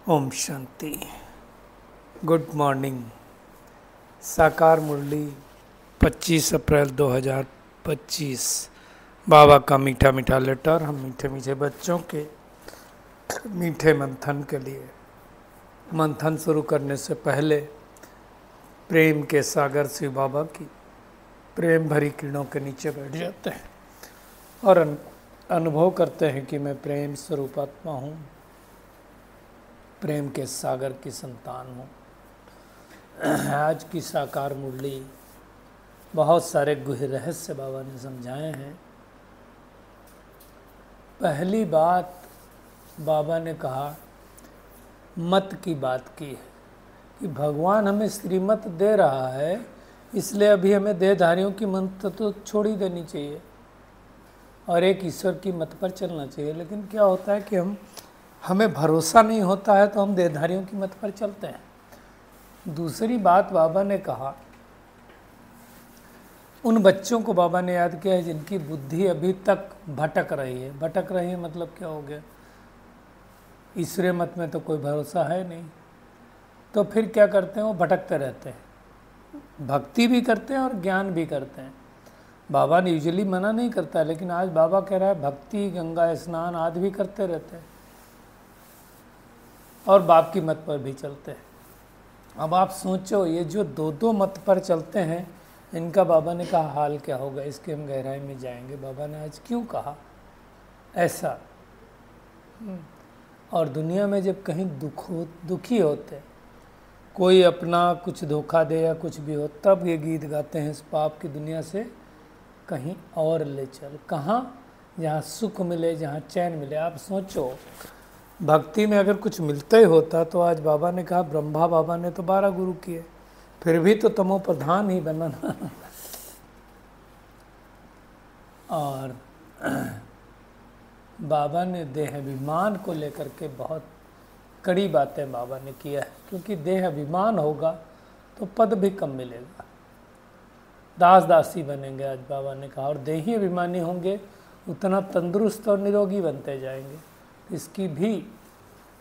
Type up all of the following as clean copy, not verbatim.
Om Shanti. Good morning. साकार मुरली 25 अप्रैल 2025। बाबा का मीठा मीठा लेटर हम मीठे मीठे बच्चों के मीठे मंथन के लिए। मंथन शुरू करने से पहले प्रेम के सागर शिव बाबा की प्रेम भरी किरणों के नीचे बैठ जाते हैं और अनुभव करते हैं कि मैं प्रेम स्वरूप आत्मा हूँ, प्रेम के सागर की संतान हूँ। आज की साकार मुरली बहुत सारे गुह्य रहस्य बाबा ने समझाए हैं। पहली बात बाबा ने कहा, मत की बात की है कि भगवान हमें श्रीमत दे रहा है, इसलिए अभी हमें देहधारियों की मत तो छोड़ ही देनी चाहिए और एक ईश्वर की मत पर चलना चाहिए। लेकिन क्या होता है कि हमें भरोसा नहीं होता है तो हम देहधारियों की मत पर चलते हैं। दूसरी बात बाबा ने कहा, उन बच्चों को बाबा ने याद किया है जिनकी बुद्धि अभी तक भटक रही है। भटक रही है मतलब क्या हो गया? ईश्वरीय मत में तो कोई भरोसा है नहीं, तो फिर क्या करते हैं? वो भटकते रहते हैं, भक्ति भी करते हैं और ज्ञान भी करते हैं। बाबा ने यूजुअली मना नहीं करता है, लेकिन आज बाबा कह रहा है भक्ति, गंगा स्नान आदि भी करते रहते हैं और बाप की मत पर भी चलते हैं। अब आप सोचो, ये जो दो दो मत पर चलते हैं, इनका बाबा ने कहा हाल क्या होगा, इसके हम गहराई में जाएंगे। बाबा ने आज क्यों कहा ऐसा? और दुनिया में जब कहीं दुखी होते, कोई अपना कुछ धोखा दे या कुछ भी हो, तब ये गीत गाते हैं, इस पाप की दुनिया से कहीं और ले चल। कहाँ? जहाँ सुख मिले, जहाँ चैन मिले। आप सोचो, भक्ति में अगर कुछ मिलता ही होता तो आज बाबा ने कहा, ब्रह्मा बाबा ने तो 12 गुरु किए, फिर भी तो तमो प्रधान ही बना ना। और बाबा ने देह अभिमान को लेकर के बहुत कड़ी बातें बाबा ने किया है, क्योंकि देह अभिमान होगा तो पद भी कम मिलेगा, दास दासी बनेंगे आज बाबा ने कहा। और देही अभिमानी होंगे उतना तंदुरुस्त और निरोगी बनते जाएंगे। इसकी भी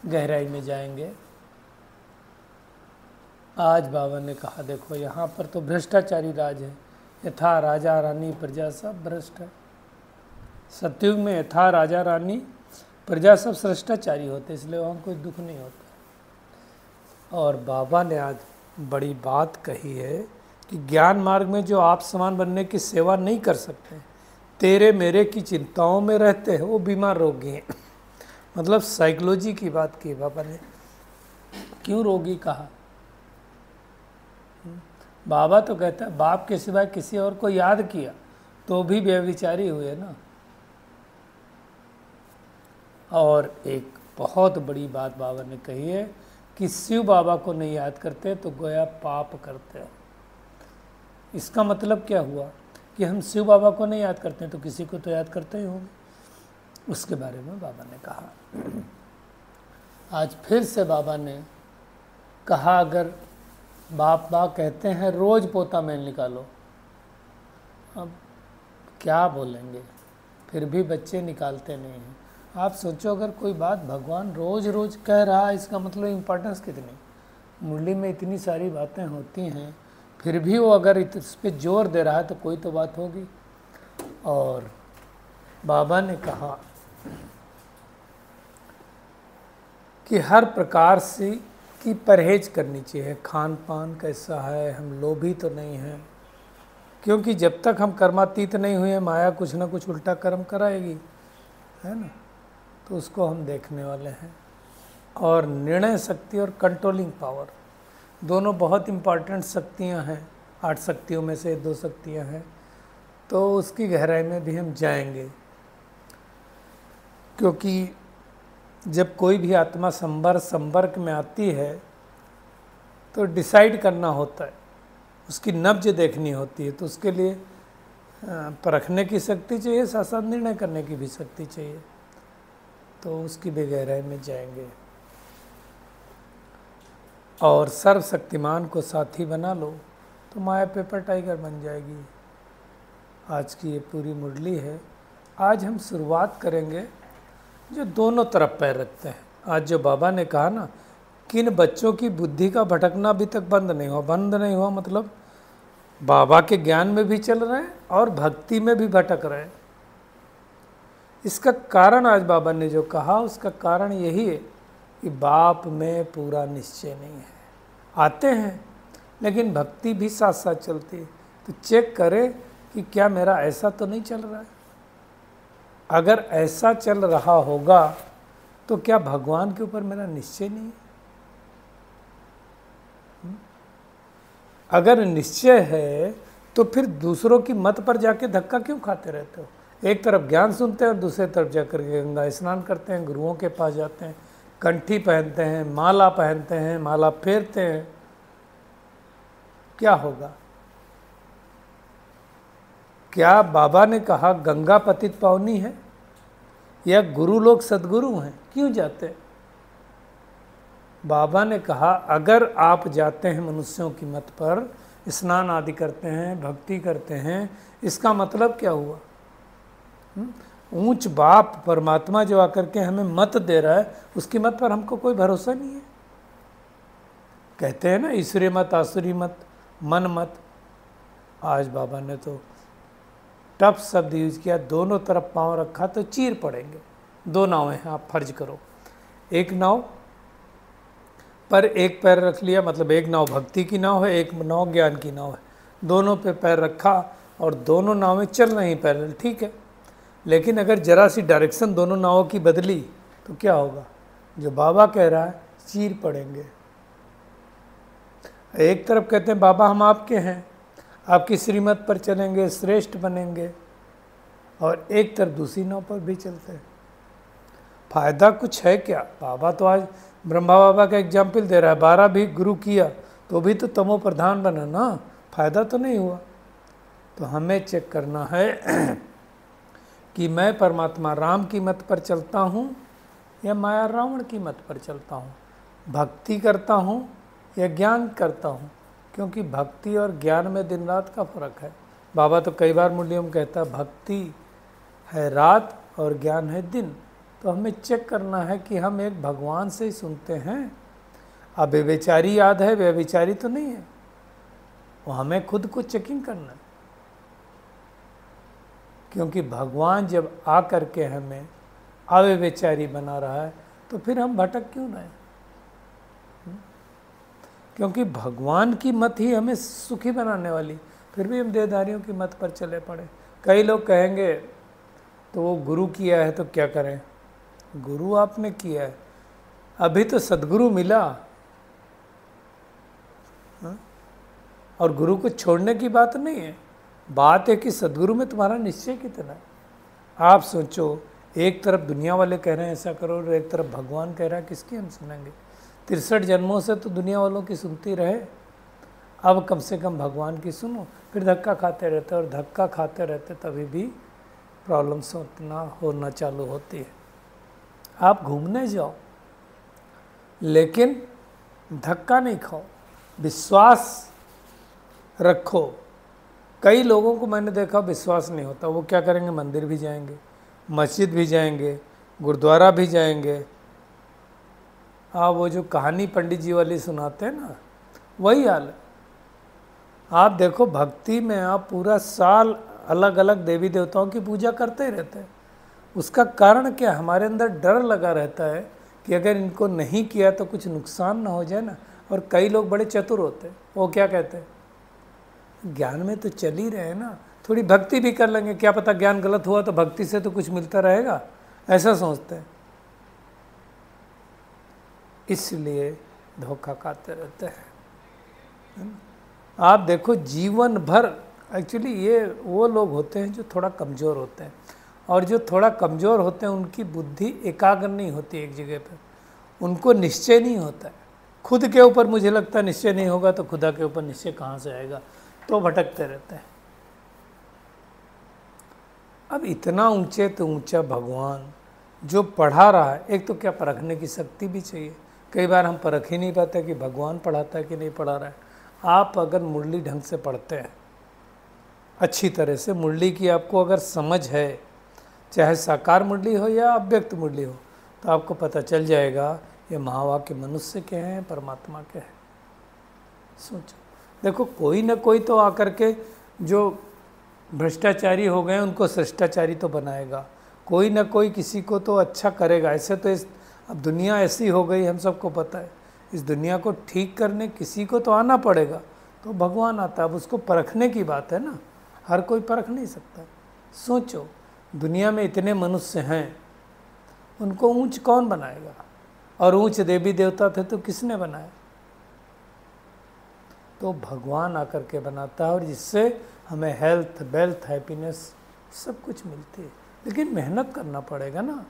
गहराई में जाएंगे। आज बाबा ने कहा, देखो यहाँ पर तो भ्रष्टाचारी राज है, यथा राजा रानी प्रजा सब भ्रष्ट है। सतयुग में यथा राजा रानी प्रजा सब भ्रष्टाचारी होते, इसलिए वहाँ कोई दुख नहीं होता। और बाबा ने आज बड़ी बात कही है कि ज्ञान मार्ग में जो आप समान बनने की सेवा नहीं कर सकते, तेरे मेरे की चिंताओं में रहते हैं, वो बीमार रोगी हैं। मतलब साइकोलॉजी की बात की बाबा ने। क्यों रोगी कहा? बाबा तो कहता है बाप के सिवाय किसी और को याद किया तो भी व्यभिचारी हुए ना। और एक बहुत बड़ी बात बाबा ने कही है कि शिव बाबा को नहीं याद करते तो गोया पाप करते हैं। इसका मतलब क्या हुआ कि हम शिव बाबा को नहीं याद करते तो किसी को तो याद करते ही होंगे। उसके बारे में बाबा ने कहा। आज फिर से बाबा ने कहा, अगर बाप कहते हैं रोज पोता मैल निकालो, अब क्या बोलेंगे? फिर भी बच्चे निकालते नहीं हैं। आप सोचो, अगर कोई बात भगवान रोज रोज कह रहा है, इसका मतलब इम्पोर्टेंस कितनी? मुरली में इतनी सारी बातें होती हैं, फिर भी वो अगर इस पर जोर दे रहा है तो कोई तो बात होगी। और बाबा ने कहा कि हर प्रकार से की परहेज करनी चाहिए। खान पान कैसा है, हम लोभी तो नहीं हैं, क्योंकि जब तक हम कर्मातीत नहीं हुए, माया कुछ ना कुछ उल्टा कर्म कराएगी, है ना? तो उसको हम देखने वाले हैं। और निर्णय शक्ति और कंट्रोलिंग पावर दोनों बहुत इम्पॉर्टेंट शक्तियां हैं। 8 शक्तियों में से 2 शक्तियां हैं, तो उसकी गहराई में भी हम जाएंगे। क्योंकि जब कोई भी आत्मा संपर्क में आती है तो डिसाइड करना होता है, उसकी नब्ज देखनी होती है, तो उसके लिए परखने की शक्ति चाहिए, साथ साथ निर्णय करने की भी शक्ति चाहिए। तो उसकी भी गहराई में जाएंगे। और सर्वशक्तिमान को साथी बना लो तो माया पेपर टाइगर बन जाएगी। आज की ये पूरी मुरली है। आज हम शुरुआत करेंगे जो दोनों तरफ पैर रखते हैं। आज जो बाबा ने कहा ना किन बच्चों की बुद्धि का भटकना अभी तक बंद नहीं हुआ। बंद नहीं हुआ मतलब बाबा के ज्ञान में भी चल रहे हैं और भक्ति में भी भटक रहे हैं। इसका कारण आज बाबा ने जो कहा उसका कारण यही है कि बाप में पूरा निश्चय नहीं है। आते हैं लेकिन भक्ति भी साथ साथ चलती है। तो चेक करें कि क्या मेरा ऐसा तो नहीं चल रहा है। अगर ऐसा चल रहा होगा तो क्या भगवान के ऊपर मेरा निश्चय नहीं है? अगर निश्चय है तो फिर दूसरों की मत पर जाके धक्का क्यों खाते रहते हो? एक तरफ ज्ञान सुनते हैं और दूसरे तरफ जाकर के गंगा स्नान करते हैं, गुरुओं के पास जाते हैं, कंठी पहनते हैं, माला पहनते हैं, माला फेरते हैं। क्या होगा? क्या बाबा ने कहा गंगा पतित पावनी है या गुरु लोग सदगुरु हैं? क्यों जाते हैं? बाबा ने कहा अगर आप जाते हैं मनुष्यों की मत पर, स्नान आदि करते हैं, भक्ति करते हैं, इसका मतलब क्या हुआ? ऊंच बाप परमात्मा जो आकर के हमें मत दे रहा है उसकी मत पर हमको कोई भरोसा नहीं है। कहते हैं ना ईश्वरी मत, आसुरी मत, मन मत। आज बाबा ने तो टफ शब्द यूज किया, दोनों तरफ पांव रखा तो चीर पड़ेंगे। दो नावें हैं, आप फर्ज करो, एक नाव पर एक पैर रख लिया, मतलब एक नाव भक्ति की नाव है, एक नाव ज्ञान की नाव है। दोनों पे पैर रखा और दोनों नावें चल रही पैरेलल, ठीक है। लेकिन अगर जरा सी डायरेक्शन दोनों नावों की बदली तो क्या होगा? जो बाबा कह रहा है चीर पड़ेंगे। एक तरफ कहते हैं बाबा हम आपके हैं, आपकी श्रीमत पर चलेंगे, श्रेष्ठ बनेंगे, और एक तरफ दूसरी नाव पर भी चलते हैं। फायदा कुछ है क्या? बाबा तो आज ब्रह्मा बाबा का एग्जाम्पल दे रहा है, 12 भी गुरु किया तो भी तो तमो प्रधान बना ना, फायदा तो नहीं हुआ। तो हमें चेक करना है कि मैं परमात्मा राम की मत पर चलता हूँ या माया रावण की मत पर चलता हूँ, भक्ति करता हूँ या ज्ञान करता हूँ। क्योंकि भक्ति और ज्ञान में दिन रात का फर्क है। बाबा तो कई बार मुरलियों में कहता है भक्ति है रात और ज्ञान है दिन। तो हमें चेक करना है कि हम एक भगवान से ही सुनते हैं। अब व्यभिचारी याद है, व्यभिचारी तो नहीं है, वो हमें खुद को चेकिंग करना है। क्योंकि भगवान जब आ कर के हमें अव्यभिचारी बना रहा है तो फिर हम भटक क्यों रहे? क्योंकि भगवान की मत ही हमें सुखी बनाने वाली, फिर भी हम देहधारियों की मत पर चले पड़े। कई लोग कहेंगे तो वो गुरु किया है तो क्या करें? गुरु आपने किया है, अभी तो सदगुरु मिला, और गुरु को छोड़ने की बात नहीं है। बात है कि सदगुरु में तुम्हारा निश्चय कितना है। आप सोचो, एक तरफ दुनिया वाले कह रहे हैं ऐसा करो और एक तरफ भगवान कह रहा है, किसकी हम सुनेंगे? 63 जन्मों से तो दुनिया वालों की सुनती रहे, अब कम से कम भगवान की सुनो। फिर धक्का खाते रहते, और धक्का खाते रहते तभी भी प्रॉब्लम्स होना चालू होती है। आप घूमने जाओ लेकिन धक्का नहीं खाओ, विश्वास रखो। कई लोगों को मैंने देखा विश्वास नहीं होता, वो क्या करेंगे? मंदिर भी जाएंगे, मस्जिद भी जाएंगे, गुरुद्वारा भी जाएंगे। वो जो कहानी पंडित जी वाली सुनाते हैं ना, वही हाल है। आप देखो भक्ति में आप पूरा साल अलग अलग देवी देवताओं की पूजा करते ही रहते हैं। उसका कारण क्या? हमारे अंदर डर लगा रहता है कि अगर इनको नहीं किया तो कुछ नुकसान ना हो जाए ना। और कई लोग बड़े चतुर होते हैं, वो क्या कहते हैं? ज्ञान में तो चल ही रहे हैं ना, थोड़ी भक्ति भी कर लेंगे, क्या पता ज्ञान गलत हुआ तो भक्ति से तो कुछ मिलता रहेगा, ऐसा सोचते हैं। इसलिए धोखा खाते रहते हैं। आप देखो जीवन भर, एक्चुअली ये वो लोग होते हैं जो थोड़ा कमज़ोर होते हैं, और जो थोड़ा कमज़ोर होते हैं उनकी बुद्धि एकाग्र नहीं होती एक जगह पर, उनको निश्चय नहीं होता है। खुद के ऊपर मुझे लगता है निश्चय नहीं होगा तो खुदा के ऊपर निश्चय कहाँ से आएगा? तो भटकते रहते हैं। अब इतना ऊंचे तो ऊंचा भगवान जो पढ़ा रहा है, एक तो क्या परखने की शक्ति भी चाहिए। कई बार हम परख ही नहीं पाते कि भगवान पढ़ाता है कि नहीं पढ़ा रहा है। आप अगर मुरली ढंग से पढ़ते हैं, अच्छी तरह से मुरली की आपको अगर समझ है, चाहे साकार मुरली हो या अव्यक्त मुरली हो, तो आपको पता चल जाएगा ये महावाक्य मनुष्य के हैं, परमात्मा के हैं। सोचो, देखो कोई ना कोई तो आकर के जो भ्रष्टाचारी हो गए उनको शिष्टाचारी तो बनाएगा, कोई ना कोई किसी को तो अच्छा करेगा। ऐसे तो अब दुनिया ऐसी हो गई, हम सबको पता है। इस दुनिया को ठीक करने किसी को तो आना पड़ेगा, तो भगवान आता है। अब उसको परखने की बात है ना, हर कोई परख नहीं सकता। सोचो, दुनिया में इतने मनुष्य हैं, उनको ऊंच कौन बनाएगा? और ऊंच देवी देवता थे तो किसने बनाया? तो भगवान आकर के बनाता है, और जिससे हमें हेल्थ, वेल्थ, हैप्पीनेस सब कुछ मिलती है। लेकिन मेहनत करना पड़ेगा ना।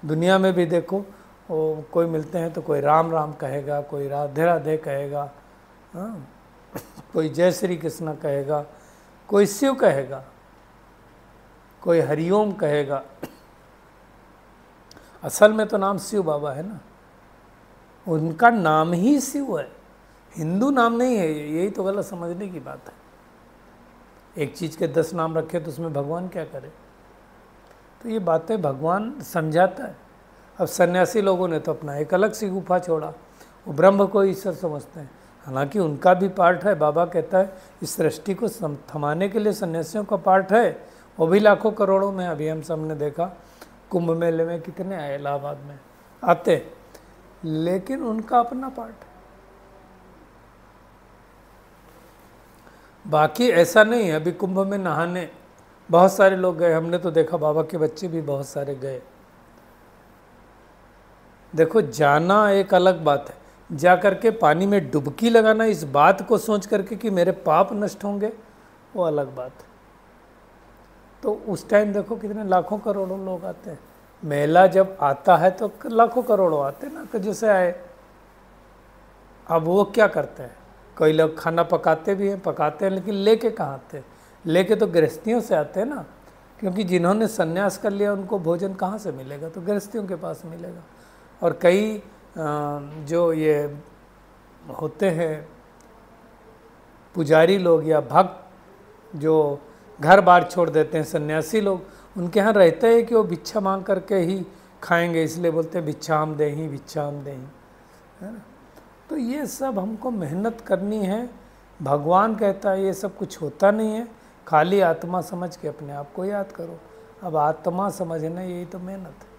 दुनिया में भी देखो, वो कोई मिलते हैं तो कोई राम राम कहेगा, कोई राधे राधे कहेगा, हाँ, कोई जय श्री कृष्ण कहेगा, कोई शिव कहेगा, कोई हरिओम कहेगा। असल में तो नाम शिव बाबा है ना, उनका नाम ही शिव है, हिंदू नाम नहीं है। यही तो गलत समझने की बात है। एक चीज़ के 10 नाम रखे तो उसमें भगवान क्या करे? तो ये बातें भगवान समझाता है। अब सन्यासी लोगों ने तो अपना एक अलग सी गुफा छोड़ा, वो ब्रह्म को ईश्वर समझते हैं। हालांकि उनका भी पार्ट है। बाबा कहता है इस सृष्टि को थमाने के लिए सन्यासियों का पार्ट है, वो भी लाखों करोड़ों में। अभी हम सबने देखा कुंभ मेले में कितने आए, इलाहाबाद में आते, लेकिन उनका अपना पार्ट है। बाकी ऐसा नहीं है। अभी कुंभ में नहाने बहुत सारे लोग गए, हमने तो देखा, बाबा के बच्चे भी बहुत सारे गए। देखो, जाना एक अलग बात है, जा करके पानी में डुबकी लगाना इस बात को सोच करके कि मेरे पाप नष्ट होंगे, वो अलग बात है। तो उस टाइम देखो कितने लाखों करोड़ों लोग आते हैं। मेला जब आता है तो लाखों करोड़ों आते हैं ना, कि जैसे आए। अब वो क्या करते हैं, कई लोग खाना पकाते भी हैं, पकाते हैं, लेकिन लेके कहाँ आते हैं? लेके तो गृहस्थियों से आते हैं ना, क्योंकि जिन्होंने संन्यास कर लिया उनको भोजन कहाँ से मिलेगा? तो गृहस्थियों के पास मिलेगा। और कई जो ये होते हैं पुजारी लोग या भक्त जो घर बार छोड़ देते हैं, सन्यासी लोग, उनके यहाँ रहते हैं कि वो भिक्षा मांग करके ही खाएंगे, इसलिए बोलते हैं भिक्षाम देहि, भिक्षाम देहि, है ना। तो ये सब हमको मेहनत करनी है। भगवान कहता है ये सब कुछ होता नहीं है, खाली आत्मा समझ के अपने आप को याद करो। अब आत्मा समझना यही तो मेहनत है।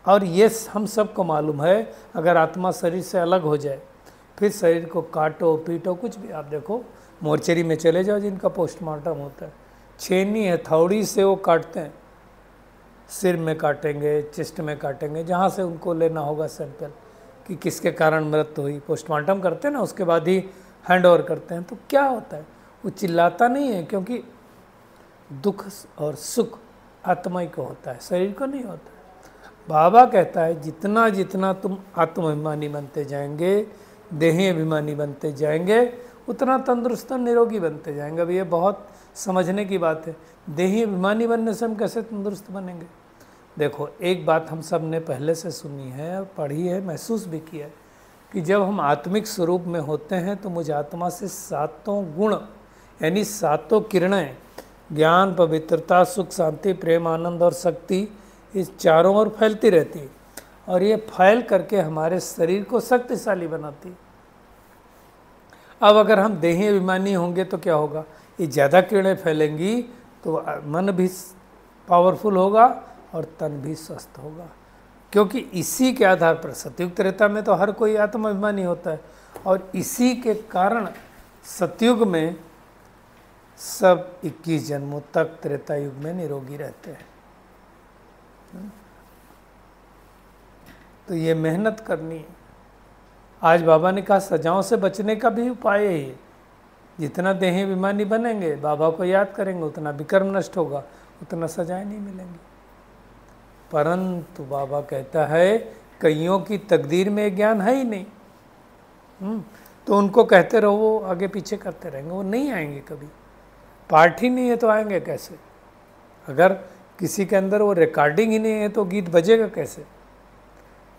और ये हम सबको मालूम है, अगर आत्मा शरीर से अलग हो जाए, फिर शरीर को काटो पीटो कुछ भी। आप देखो मोर्चरी में चले जाओ, जिनका पोस्टमार्टम होता है, छेनी हथौड़ी से वो काटते हैं, सिर में काटेंगे, चेस्ट में काटेंगे, जहाँ से उनको लेना होगा सैंपल कि किसके कारण मृत्यु हुई। पोस्टमार्टम करते हैं ना, उसके बाद ही हैंड ओवर करते हैं। तो क्या होता है, वो चिल्लाता नहीं है, क्योंकि दुख और सुख आत्मा ही को होता है, शरीर को नहीं होता है। बाबा कहता है जितना जितना तुम आत्माभिमानी बनते जाएंगे, देही अभिमानी बनते जाएंगे, उतना तंदुरुस्त और निरोगी बनते जाएंगे। अब ये बहुत समझने की बात है। देही अभिमानी बनने से हम कैसे तंदुरुस्त बनेंगे? देखो, एक बात हम सब ने पहले से सुनी है, पढ़ी है, महसूस भी किया है कि जब हम आत्मिक स्वरूप में होते हैं तो मुझ आत्मा से 7 गुण यानी 7 किरणें, ज्ञान, पवित्रता, सुख, शांति, प्रेम, आनंद और शक्ति, इस चारों ओर फैलती रहती है। और ये फैल करके हमारे शरीर को शक्तिशाली बनाती है। अब अगर हम देही अभिमानी होंगे तो क्या होगा? ये ज़्यादा किरणें फैलेंगी तो मन भी पावरफुल होगा और तन भी स्वस्थ होगा। क्योंकि इसी के आधार पर सतयुग त्रेता में तो हर कोई आत्माभिमानी होता है, और इसी के कारण सतयुग में सब 21 जन्मों तक त्रेता युग में निरोगी रहते हैं। तो ये मेहनत करनी है। आज बाबा ने कहा सजाओं से बचने का भी उपाय ही है। जितना देही अभिमानी बनेंगे, बाबा को याद करेंगे, उतना विकर्म नष्ट होगा, उतना सजाएं नहीं मिलेंगी। परंतु बाबा कहता है कईयों की तकदीर में ज्ञान है ही नहीं, तो उनको कहते रहो, वो आगे पीछे करते रहेंगे, वो नहीं आएंगे कभी। पार्ट ही नहीं है तो आएंगे कैसे? अगर किसी के अंदर वो रिकॉर्डिंग ही नहीं है तो गीत बजेगा कैसे?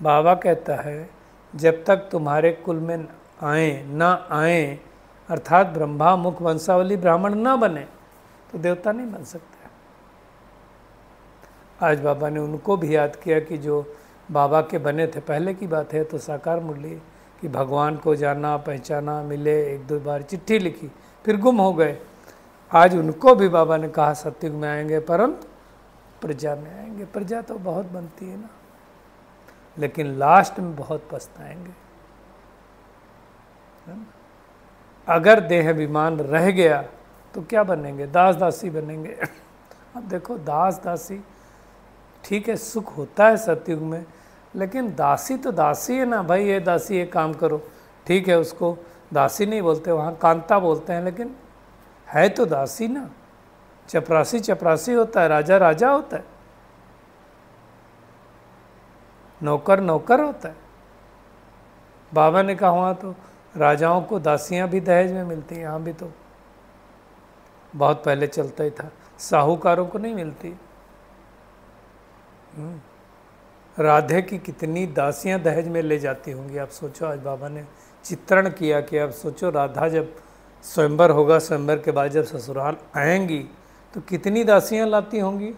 बाबा कहता है जब तक तुम्हारे कुल में आए ना आए, अर्थात ब्रह्मा मुख वंशावली ब्राह्मण ना बने, तो देवता नहीं बन सकते। आज बाबा ने उनको भी याद किया कि जो बाबा के बने थे, पहले की बात है तो साकार मुरली, कि भगवान को जाना पहचाना, मिले, एक दो बार चिट्ठी लिखी, फिर गुम हो गए। आज उनको भी बाबा ने कहा सतयुग में आएंगे, परंतु प्रजा में आएंगे। प्रजा तो बहुत बनती है ना, लेकिन लास्ट में बहुत पछताएंगे। अगर देह अभिमान रह गया तो क्या बनेंगे? दास दासी बनेंगे। अब देखो, दास दासी ठीक है, सुख होता है सतयुग में, लेकिन दासी तो दासी है ना भाई। ये दासी, ये काम करो, ठीक है, उसको दासी नहीं बोलते, वहाँ कांता बोलते हैं, लेकिन है तो दासी ना। चपरासी चपरासी होता है, राजा राजा होता है, नौकर नौकर होता है। बाबा ने कहा वहाँ तो राजाओं को दासियाँ भी दहेज में मिलती हैं, यहाँ भी तो बहुत पहले चलता ही था, साहूकारों को नहीं मिलती। राधे की कितनी दासियां दहेज में ले जाती होंगी, आप सोचो। आज बाबा ने चित्रण किया कि आप सोचो, राधा जब स्वयंवर होगा, स्वयंवर के बाद जब ससुराल आएंगी तो कितनी दासियां लाती होंगी।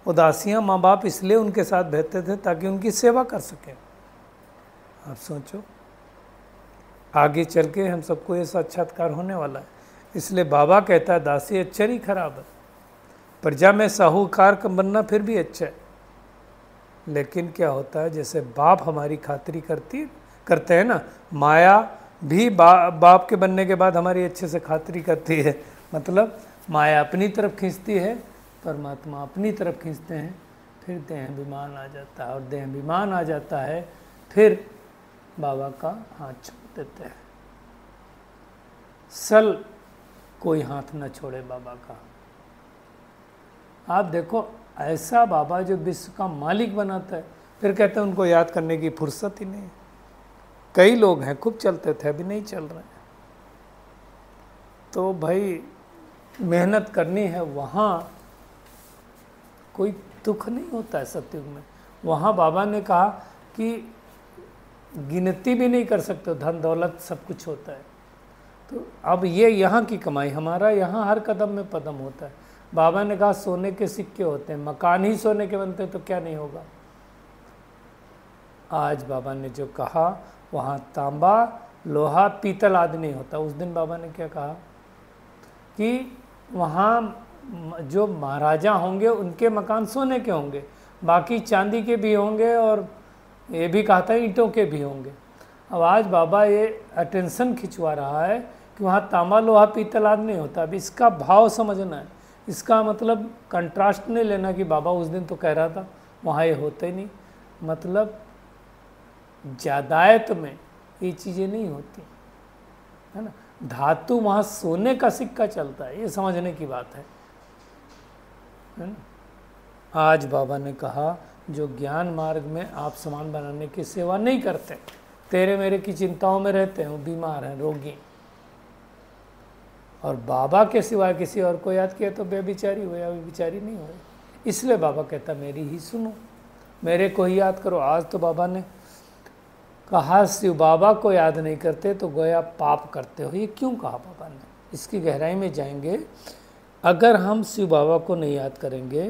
वो दासियां माँ बाप इसलिए उनके साथ बैठते थे ताकि उनकी सेवा कर सकें। आप सोचो, आगे चल के हम सबको ये साक्षात्कार होने वाला है। इसलिए बाबा कहता है दासी अच्छा नहीं खराब है, प्रजा में साहूकार का बनना फिर भी अच्छा है। लेकिन क्या होता है, जैसे बाप हमारी खातिरी करते हैं ना, माया भी बाप के बनने के बाद हमारी अच्छे से खातिरी करती है। मतलब माया अपनी तरफ खींचती है, परमात्मा अपनी तरफ खींचते हैं, फिर देहाभिमान आ जाता है। और देहाभिमान आ जाता है, फिर बाबा का हाथ छोड़ देते हैं। सल कोई हाथ न छोड़े बाबा का। आप देखो, ऐसा बाबा जो विश्व का मालिक बनाता है, फिर कहते हैं उनको याद करने की फुर्सत ही नहीं। कई लोग हैं खूब चलते थे, अभी नहीं चल रहे हैं। तो भाई मेहनत करनी है, वहाँ कोई दुख नहीं होता है सतयुग में। वहाँ बाबा ने कहा कि गिनती भी नहीं कर सकते, धन दौलत सब कुछ होता है। तो अब ये यहाँ की कमाई, हमारा यहाँ हर कदम में पदम होता है। बाबा ने कहा सोने के सिक्के होते हैं, मकान ही सोने के बनते तो क्या नहीं होगा। आज बाबा ने जो कहा, वहाँ तांबा लोहा पीतल आदि नहीं होता। उस दिन बाबा ने क्या कहा कि वहाँ जो महाराजा होंगे उनके मकान सोने के होंगे, बाकी चांदी के भी होंगे, और ये भी कहा था ईंटों के भी होंगे। अब आज बाबा ये अटेंशन खिंचवा रहा है कि वहाँ तांबा लोहा पीतल आदि नहीं होता। अब इसका भाव समझना है, इसका मतलब कंट्रास्ट नहीं लेना कि बाबा उस दिन तो कह रहा था वहाँ ये होते ही नहीं। मतलब ज़्यादायत में ये चीज़ें नहीं होती है ना। धातु वहाँ सोने का सिक्का चलता है, ये समझने की बात है ना। आज बाबा ने कहा जो ज्ञान मार्ग में आप सामान बनाने की सेवा नहीं करते, तेरे मेरे की चिंताओं में रहते हैं, वो बीमार हैं, रोगी, और बाबा के सिवाय किसी और को याद किया तो बेबिचारी हो या बेबिचारी नहीं हो। इसलिए बाबा कहता मेरी ही सुनो, मेरे को ही याद करो। आज तो बाबा ने कहा शिव बाबा को याद नहीं करते तो गोया पाप करते हो। ये क्यों कहा बाबा ने, इसकी गहराई में जाएंगे। अगर हम शिव बाबा को नहीं याद करेंगे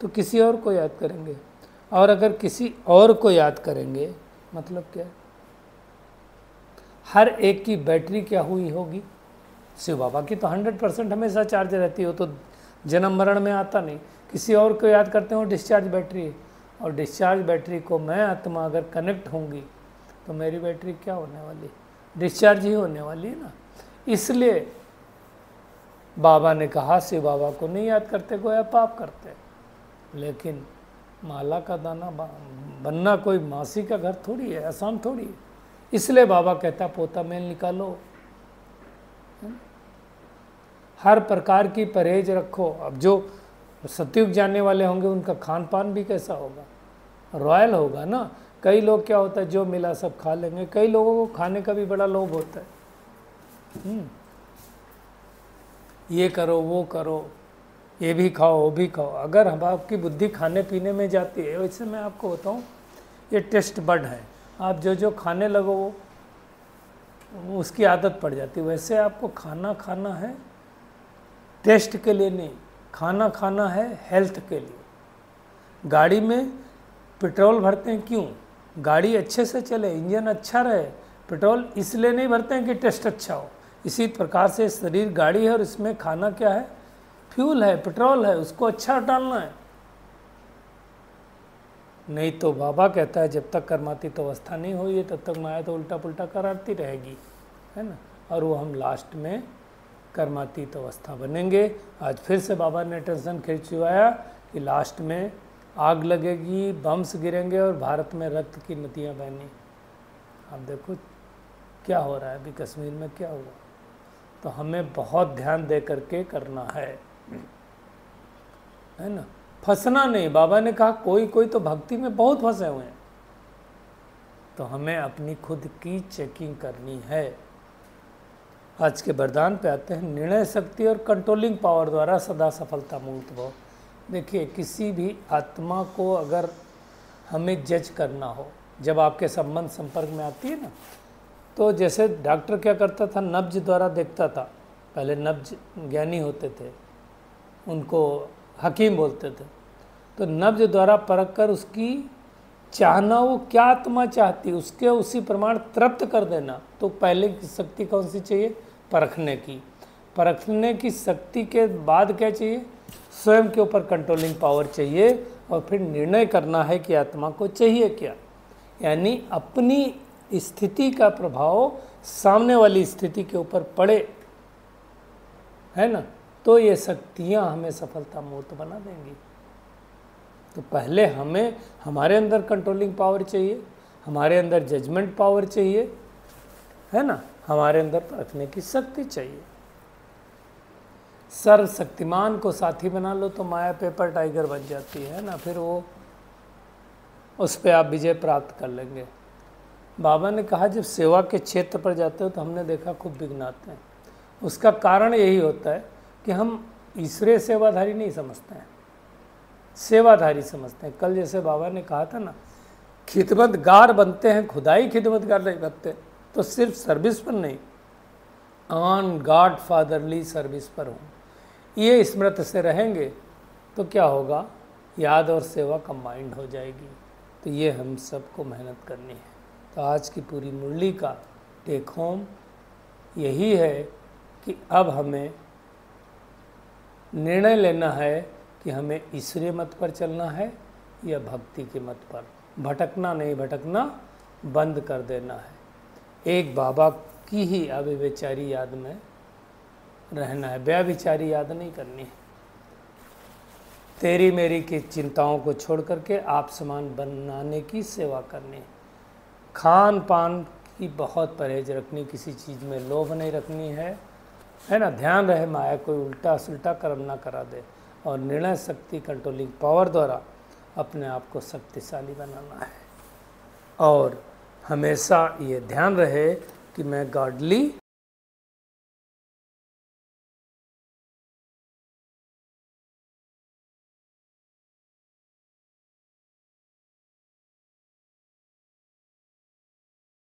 तो किसी और को याद करेंगे, और अगर किसी और को याद करेंगे मतलब क्या, हर एक की बैटरी क्या हुई होगी। शिव बाबा की तो 100% हमेशा चार्ज रहती हो, तो जन्म मरण में आता नहीं। किसी और को याद करते हो डिस्चार्ज बैटरी है, और डिस्चार्ज बैटरी को मैं आत्मा अगर कनेक्ट होंगी तो मेरी बैटरी क्या होने वाली, डिस्चार्ज ही होने वाली है ना। इसलिए बाबा ने कहा शिव बाबा को नहीं याद करते गोया पाप करते। लेकिन माला का दाना बनना कोई मासी का घर थोड़ी है, आसान थोड़ी है। इसलिए बाबा कहता पोता मेल निकालो, हर प्रकार की परहेज रखो। अब जो सतयुग जाने वाले होंगे उनका खान पान भी कैसा होगा, रॉयल होगा ना। कई लोग क्या होता है जो मिला सब खा लेंगे, कई लोगों को खाने का भी बड़ा लोभ होता है। ये करो वो करो, ये भी खाओ वो भी खाओ। अगर हम आपकी बुद्धि खाने पीने में जाती है, वैसे मैं आपको बताऊं ये टेस्ट बड है, आप जो जो खाने लगो वो उसकी आदत पड़ जाती है। वैसे आपको खाना खाना है टेस्ट के लिए नहीं, खाना खाना है हेल्थ के लिए। गाड़ी में पेट्रोल भरते हैं क्यों? गाड़ी अच्छे से चले, इंजन अच्छा रहे। पेट्रोल इसलिए नहीं भरते हैं कि टेस्ट अच्छा हो। इसी प्रकार से शरीर गाड़ी है और इसमें खाना क्या है? फ्यूल है, पेट्रोल है, उसको अच्छा डालना है। नहीं तो बाबा कहता है जब तक कर्मातीत अवस्था नहीं हुई है तब तक माया तो उल्टा पुल्टा कराती रहेगी, है ना। और वो हम लास्ट में कर्मातीत अवस्था बनेंगे। आज फिर से बाबा ने टेंशन खिंचवाया कि लास्ट में आग लगेगी, बम्स गिरेंगे और भारत में रक्त की नदियाँ बहनी। आप देखो क्या हो रहा है अभी कश्मीर में, क्या हुआ। तो हमें बहुत ध्यान दे करके करना है ना, फंसना नहीं। बाबा ने कहा कोई कोई तो भक्ति में बहुत फंसे हुए हैं, तो हमें अपनी खुद की चेकिंग करनी है। आज के वरदान पे आते हैं, निर्णय शक्ति और कंट्रोलिंग पावर द्वारा सदा सफलता मूर्त भव। देखिए किसी भी आत्मा को अगर हमें जज करना हो, जब आपके संबंध संपर्क में आती है ना, तो जैसे डॉक्टर क्या करता था, नब्ज द्वारा देखता था। पहले नब्ज ज्ञानी होते थे, उनको हकीम बोलते थे। तो नब्ज द्वारा परख कर उसकी चाहना, वो क्या आत्मा चाहती, उसके उसी प्रमाण तृप्त कर देना। तो पहले की शक्ति कौन सी चाहिए? परखने की। परखने की शक्ति के बाद क्या चाहिए? स्वयं के ऊपर कंट्रोलिंग पावर चाहिए। और फिर निर्णय करना है कि आत्मा को चाहिए क्या, यानी अपनी स्थिति का प्रभाव सामने वाली स्थिति के ऊपर पड़े, है ना। तो ये शक्तियाँ हमें सफलता मूर्त बना देंगी। तो पहले हमें हमारे अंदर कंट्रोलिंग पावर चाहिए, हमारे अंदर जजमेंट पावर चाहिए, है ना, हमारे अंदर परखने की शक्ति चाहिए। सर्वशक्तिमान को साथी बना लो तो माया पेपर टाइगर बन जाती है ना, फिर वो उस पर आप विजय प्राप्त कर लेंगे। बाबा ने कहा जब सेवा के क्षेत्र पर जाते हो तो हमने देखा खूब विघ्न आते हैं। उसका कारण यही होता है कि हम ईश्वरीय सेवाधारी नहीं समझते हैं, सेवाधारी समझते हैं। कल जैसे बाबा ने कहा था ना, खिदमतगार बनते हैं, खुदाई खिदमतगार नहीं बनते। तो सिर्फ सर्विस पर नहीं, ऑन गॉड फादरली सर्विस पर हूँ, ये स्मृति से रहेंगे तो क्या होगा, याद और सेवा कंबाइंड हो जाएगी। तो ये हम सबको मेहनत करनी है। तो आज की पूरी मुरली का टेक होम यही है कि अब हमें निर्णय लेना है कि हमें ईश्वरीय मत पर चलना है या भक्ति के मत पर। भटकना नहीं, भटकना बंद कर देना है। एक बाबा की ही अव्यभिचारी याद में रहना है, व्यभिचारी याद नहीं करनी है। तेरी मेरी की चिंताओं को छोड़ करके आप समान बनाने की सेवा करनी है। खान पान की बहुत परहेज रखनी, किसी चीज़ में लोभ नहीं रखनी है ना। ध्यान रहे माया कोई उल्टा सुल्टा कर्म ना करा दे। और निर्णय शक्ति कंट्रोलिंग पावर द्वारा अपने आप को शक्तिशाली बनाना है। और हमेशा ये ध्यान रहे कि मैं गॉडली